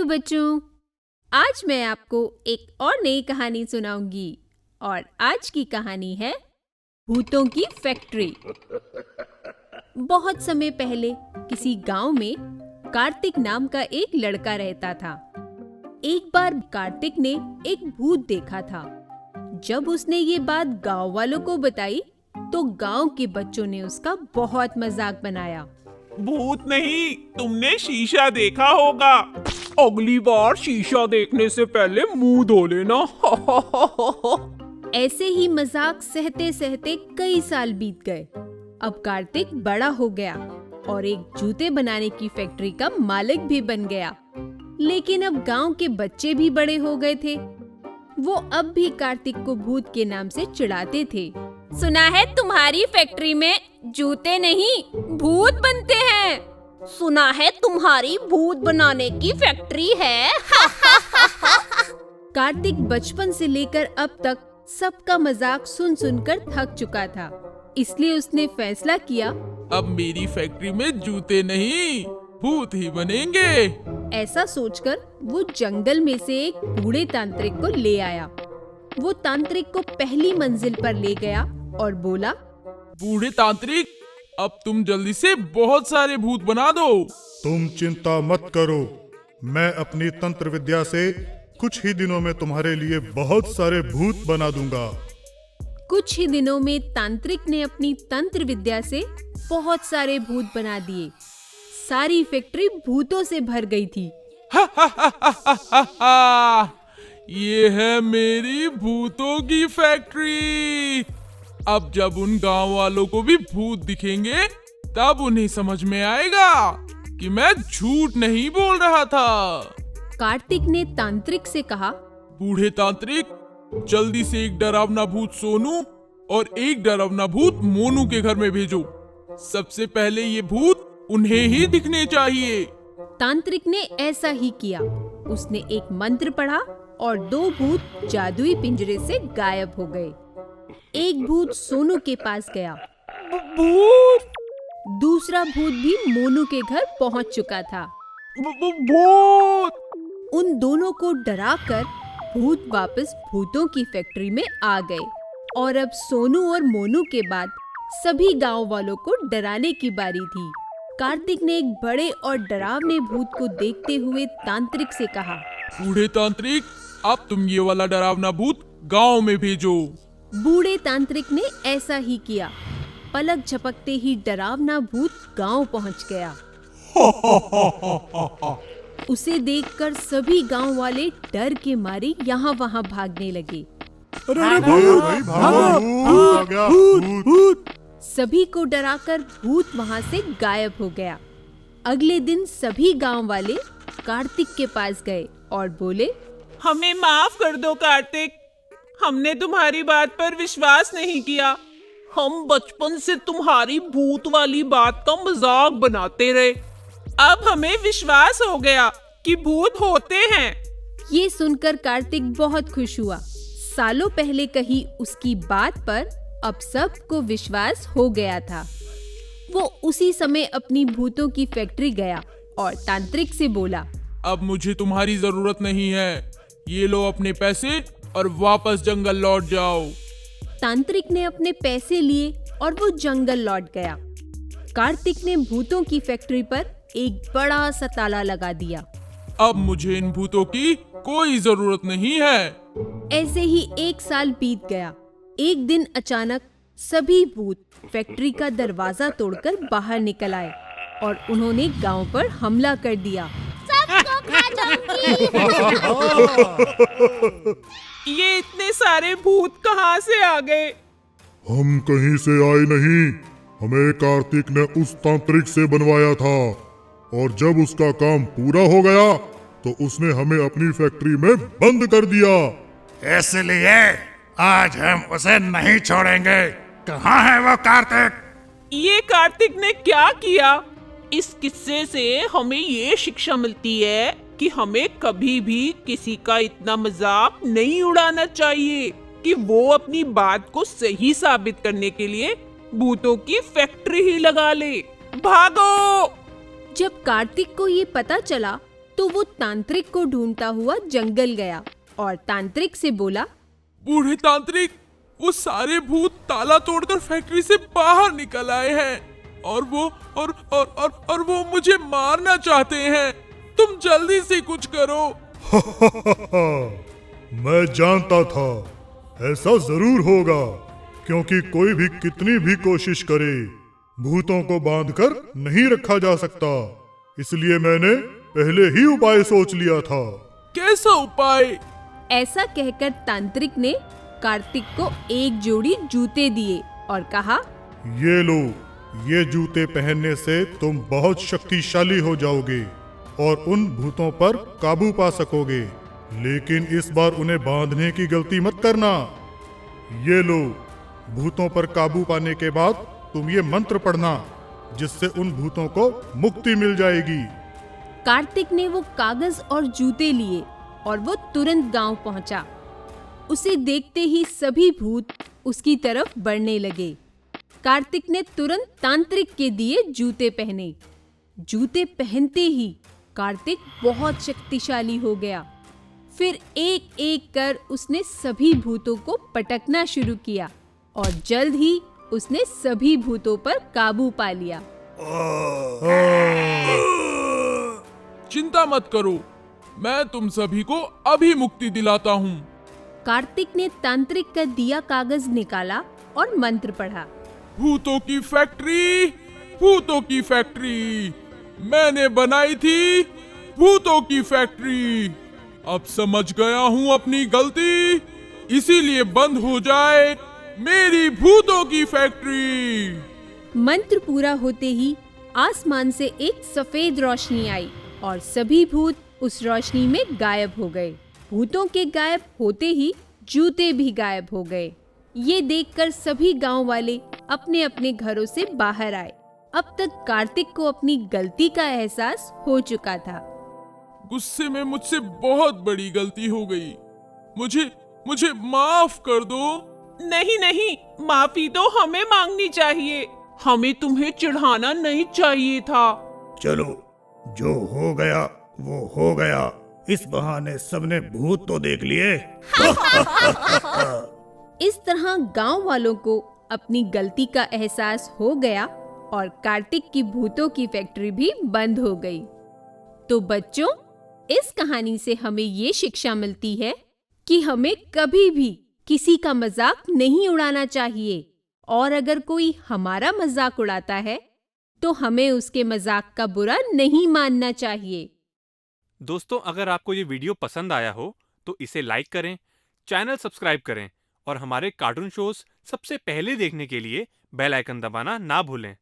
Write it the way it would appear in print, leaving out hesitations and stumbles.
बच्चों, आज मैं आपको एक और नई कहानी सुनाऊंगी और आज की कहानी है भूतों की फैक्ट्री। बहुत समय पहले किसी गांव में कार्तिक नाम का एक लड़का रहता था। एक बार कार्तिक ने एक भूत देखा था। जब उसने ये बात गांव वालों को बताई तो गांव के बच्चों ने उसका बहुत मजाक बनाया। भूत नहीं, तुमने शीशा देखा होगा। अगली बार शीशा देखने से पहले मुंह धो लेना। ऐसे ही मजाक सहते सहते कई साल बीत गए। अब कार्तिक बड़ा हो गया और एक जूते बनाने की फैक्ट्री का मालिक भी बन गया। लेकिन अब गांव के बच्चे भी बड़े हो गए थे। वो अब भी कार्तिक को भूत के नाम से चिढ़ाते थे। सुना है तुम्हारी फैक्ट्री में जूते नहीं भूत बनते हैं। सुना है तुम्हारी भूत बनाने की फैक्ट्री है। कार्तिक बचपन से लेकर अब तक सबका मजाक सुन सुनकर थक चुका था, इसलिए उसने फैसला किया अब मेरी फैक्ट्री में जूते नहीं भूत ही बनेंगे। ऐसा सोचकर वो जंगल में से एक बूढ़े तांत्रिक को ले आया। वो तांत्रिक को पहली मंजिल पर ले गया और बोला, बूढ़े तांत्रिक, अब तुम जल्दी से बहुत सारे भूत बना दो। तुम चिंता मत करो, मैं अपनी तंत्र विद्या से कुछ ही दिनों में तुम्हारे लिए बहुत सारे भूत बना दूंगा। कुछ ही दिनों में तांत्रिक ने अपनी तंत्र विद्या से बहुत सारे भूत बना दिए। सारी फैक्ट्री भूतों से भर गई थी। ये है मेरी भूतों की फैक्ट्री। अब जब उन गांव वालों को भी भूत दिखेंगे तब उन्हें समझ में आएगा कि मैं झूठ नहीं बोल रहा था। कार्तिक ने तांत्रिक से कहा, बूढ़े तांत्रिक, जल्दी से एक डरावना भूत सोनू और एक डरावना भूत मोनू के घर में भेजो। सबसे पहले ये भूत उन्हें ही दिखने चाहिए। तांत्रिक ने ऐसा ही किया। उसने एक मंत्र पढ़ा और दो भूत जादुई पिंजरे से गायब हो गए। एक भूत सोनू के पास गया। भूत! दूसरा भूत भी मोनू के घर पहुंच चुका था। भूत! उन दोनों को डराकर भूत वापस भूतों की फैक्ट्री में आ गए और अब सोनू और मोनू के बाद सभी गांव वालों को डराने की बारी थी। कार्तिक ने एक बड़े और डरावने भूत को देखते हुए तांत्रिक से कहा, बूढ़े तांत्रिक, अब तुम ये वाला डरावना भूत गांव में भेजो। बूढ़े तांत्रिक ने ऐसा ही किया। पलक झपकते ही डरावना भूत गांव पहुंच गया। उसे देखकर सभी गांव वाले डर के मारे यहाँ वहाँ भागने लगे। सभी को डराकर भूत वहाँ से गायब हो गया। अगले दिन सभी गांव वाले कार्तिक के पास गए और बोले, हमें माफ कर दो कार्तिक, हमने तुम्हारी बात पर विश्वास नहीं किया। हम बचपन से तुम्हारी भूत वाली बात का मजाक बनाते रहे। अब हमें विश्वास हो गया कि भूत होते हैं। ये सुनकर कार्तिक बहुत खुश हुआ। सालों पहले कही उसकी बात पर अब सबको विश्वास हो गया था। वो उसी समय अपनी भूतों की फैक्ट्री गया और तांत्रिक से बोला, अब मुझे तुम्हारी जरूरत नहीं है। ये लो अपने पैसे और वापस जंगल लौट जाओ। तांत्रिक ने अपने पैसे लिए और वो जंगल लौट गया। कार्तिक ने भूतों की फैक्ट्री पर एक बड़ा सा ताला लगा दिया। अब मुझे इन भूतों की कोई जरूरत नहीं है। ऐसे ही एक साल बीत गया। एक दिन अचानक सभी भूत फैक्ट्री का दरवाजा तोड़कर बाहर निकल आए और उन्होंने गांव पर हमला कर दिया। सबको खा जाऊंगी। ये इतने सारे भूत कहाँ से आ गए? हम कहीं से आए नहीं, हमें कार्तिक ने उस तांत्रिक से बनवाया था और जब उसका काम पूरा हो गया तो उसने हमें अपनी फैक्ट्री में बंद कर दिया। इसलिए आज हम उसे नहीं छोड़ेंगे। कहाँ है वो कार्तिक? ये कार्तिक ने क्या किया? इस किस्से से हमें ये शिक्षा मिलती है कि हमें कभी भी किसी का इतना मजाक नहीं उड़ाना चाहिए कि वो अपनी बात को सही साबित करने के लिए भूतों की फैक्ट्री ही लगा ले। भागो! जब कार्तिक को ये पता चला तो वो तांत्रिक को ढूंढता हुआ जंगल गया और तांत्रिक से बोला, बूढ़े तांत्रिक, वो सारे भूत ताला तोड़कर फैक्ट्री से बाहर निकल आए हैं और वो मुझे मारना चाहते हैं। तुम जल्दी से कुछ करो। मैं जानता था ऐसा जरूर होगा, क्योंकि कोई भी कितनी भी कोशिश करे भूतों को बांधकर नहीं रखा जा सकता। इसलिए मैंने पहले ही उपाय सोच लिया था। कैसा उपाय? ऐसा कहकर तांत्रिक ने कार्तिक को एक जोड़ी जूते दिए और कहा, ये लो, ये जूते पहनने से तुम बहुत शक्तिशाली हो जाओगे और उन भूतों पर काबू पा सकोगे। लेकिन इस बार उन्हें बांधने की गलती मत करना। ये लो, भूतों पर काबू पाने के बाद तुम ये मंत्र पढ़ना, जिससे उन भूतों को मुक्ति मिल जाएगी। कार्तिक ने वो कागज और जूते लिए और वो तुरंत गांव पहुंचा। उसे देखते ही सभी भूत उसकी तरफ बढ़ने लगे। कार्तिक ने तुरंत तांत्रिक के दिए जूते पहने। जूते पहनते ही कार्तिक बहुत शक्तिशाली हो गया। फिर एक एक कर उसने सभी भूतों को पटकना शुरू किया और जल्द ही उसने सभी भूतों पर काबू पा लिया। चिंता मत करो, मैं तुम सभी को अभी मुक्ति दिलाता हूँ। कार्तिक ने तांत्रिक का दिया कागज निकाला और मंत्र पढ़ा। भूतों की फैक्ट्री, भूतों की फैक्ट्री, मैंने बनाई थी भूतों की फैक्ट्री। अब समझ गया हूँ अपनी गलती, इसीलिए बंद हो जाए मेरी भूतों की फैक्ट्री। मंत्र पूरा होते ही आसमान से एक सफेद रोशनी आई और सभी भूत उस रोशनी में गायब हो गए। भूतों के गायब होते ही जूते भी गायब हो गए। ये देखकर सभी गांव वाले अपने अपने घरों से बाहर आए। अब तक कार्तिक को अपनी गलती का एहसास हो चुका था। गुस्से में मुझसे बहुत बड़ी गलती हो गई। मुझे माफ कर दो। नहीं नहीं, माफी तो हमें मांगनी चाहिए। हमें तुम्हें चिढ़ाना नहीं चाहिए था। चलो, जो हो गया वो हो गया। इस बहाने सबने भूत तो देख लिए। इस तरह गांव वालों को अपनी गलती का एहसास हो गया और कार्तिक की भूतों की फैक्ट्री भी बंद हो गई। तो बच्चों, इस कहानी से हमें ये शिक्षा मिलती है कि हमें कभी भी किसी का मजाक नहीं उड़ाना चाहिए और अगर कोई हमारा मजाक उड़ाता है तो हमें उसके मजाक का बुरा नहीं मानना चाहिए। दोस्तों, अगर आपको ये वीडियो पसंद आया हो तो इसे लाइक करें, चैनल सब्सक्राइब करें और हमारे कार्टून शोज सबसे पहले देखने के लिए बेल आइकन दबाना ना भूलें।